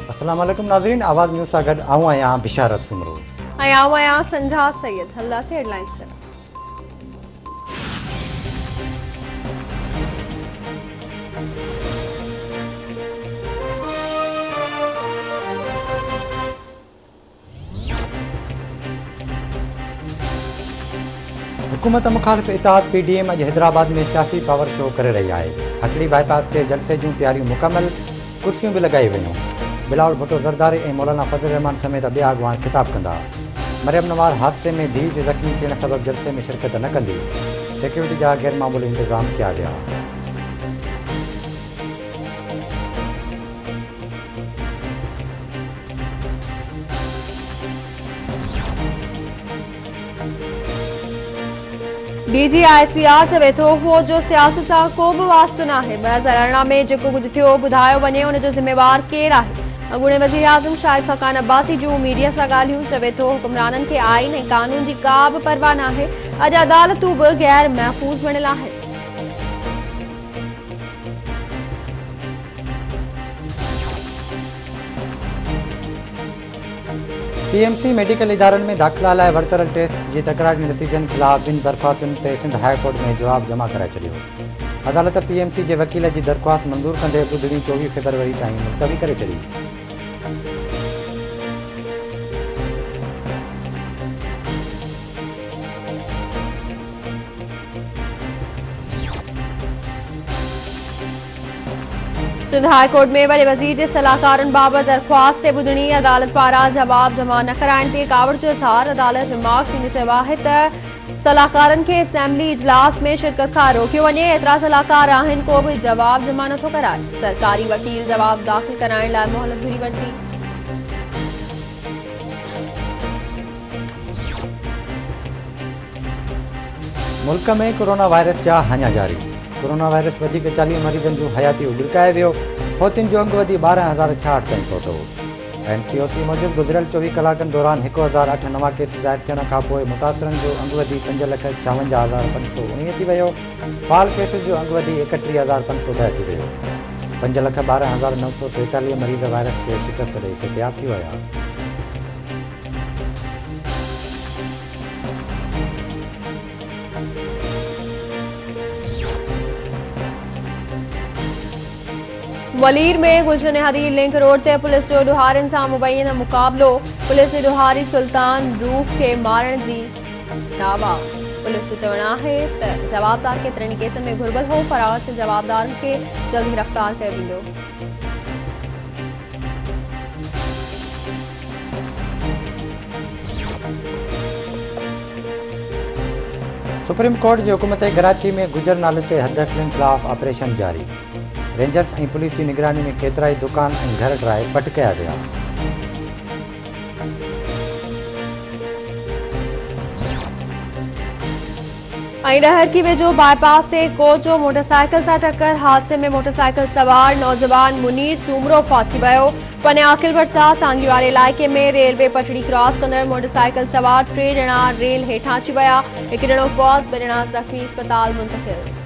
अस्सलाम वालेकुम नाज़रीन, आवाज़ न्यूज़ सां गॾु आऊं आहियां बिशारत सुमरो ऐं आऊं आहियां संजा सैयद। हलंदासीं हेडलाइंस ते। हुकूमत मुखालिफ़ इत्तेहाद PDM अॼु हैदराबाद में सियासी पावर शो करे रही आहे। हकड़ी बाईपास के जलसे जूं तैयारियूं मुकमल, कुर्सियूं भी लगाई वयूं। बिलावल भुट्टो ज़रदारी ऐं मौलाना फज़ल रहमान समेत ॿिया अॻवान ख़िताब कंदा। मरियम नवाज़ हादसे में धीउ जे ज़ख़्मी थियण सबबि जलसे में शिरकत न कंदी। सिक्योरिटी जा गैरमामूली इंतज़ाम किया विया। DG ISPR चवे थो फ़ौज जो सियासत सां को बि वास्तो न आहे। 2018 में जेको कुझु थियो ॿुधायो वञे उन जो ज़िम्मेवार केरु आहे। अॻूणे वज़ीर आज़म शाहिद ख़ाक़ान अब्बासी जूं मीडिया सां ॻाल्हियूं। चवे थो हुक्मराननि खे आइन ऐं कानून जी का बि परवाह न आहे। अॼु अदालतूं बि गैर महफ़ूज़ बणियल आहिनि। PMC मेडिकल इदारनि में दाख़िला लाइ वरितल टेस्ट जी तकरार जे नतीजनि ख़िलाफ़ ॿिनि दरख़्वास्तुनि ते सिंध हाई कोर्ट में जवाब जमा कराए छॾियो। अदालत PMC जे वकील जी दरख़्वास्त मंज़ूर कंदे ॿुधणी 24 फरवरी ताईं मुलतवी करे छॾी। सिंध हाई कोर्ट में वॾे वज़ीर जे सलाहकारनि बाबति दरख़्वास्त ते ॿुधणी अदालत पारां जवाब जमा न कराइण ते कावड़ जो इज़हार। अदालत रिमार्क ॾींदे चयो आहे त सलाहकारनि खे असेंबली इजलास में शिरकत खां रोकियो वञे। एतिरा सलाहकार आहिनि, को बि जवाब जमा नथो कराए। सरकारी वकील जवाब दाख़िल कराइण लाइ मोहलत घुरी वरिती। मुल्क में कोरोना वायरस जा हाञा जारी। कोरोना वायरस वधीक 40 मरीज़नि जूं हयाती उबिरकाए वियो। फौतियुनि जो अंग वधी 12,066 ताईं पहुतो। NCOC मूजिबि गुज़िरियल 24 कलाकनि दौरान 1008 नवां केस ज़ाहिर थियण खां पोइ मुतासिरनि जो अंग वधी 5,56,519 थी वियो। फाल केसिस जो अंग वधी 31,510 थी वियो। 5,12,943 मरीज़ वायरस खे शिकस्त ॾेई सिहतयाब थी विया। वलीर में गुलशन हदीर लिंक रोड ते पुलिस जो ॾोहारियुनि सां मुबैना मुक़ाबिलो। पुलिस जे ॾोहारी सुल्तान रूफ़ खे मारण जी दावा। पुलिस जो चवणु आहे त जवाबदार केतिरनि केसनि में घुर्बल हो। फरार थियल जवाबदारनि खे जल्द गिरफ़्तार कयो वेंदो। सुप्रीम कोर्ट जे हुकुम ते कराची में गुजर नाले ते हदखिलनि ख़िलाफ़ ऑपरेशन जारी। रेंजर्स ऐं पुलिस जी निगरानी में केतिरा ई दुकान ऐं घर ड्राए पट कया विया। डहर की वेझो बाईपास ते कोच जो मोटरसाइकिल सां टक्कर। हादसे में मोटरसाइकिल सवार नौजवान मुनीर सूमरो फौत थी वियो। पने आकिल भरसा सांगी वारे इलाइक़े में रेलवे पटड़ी क्रॉस कंदड़ मोटरसाइकिल सवार 3 ॼणा रेल हेठां अची विया। 1 ॼणो फौत, 2 ॼणा ज़ख़्मी अस्पताल मुंतक़िल।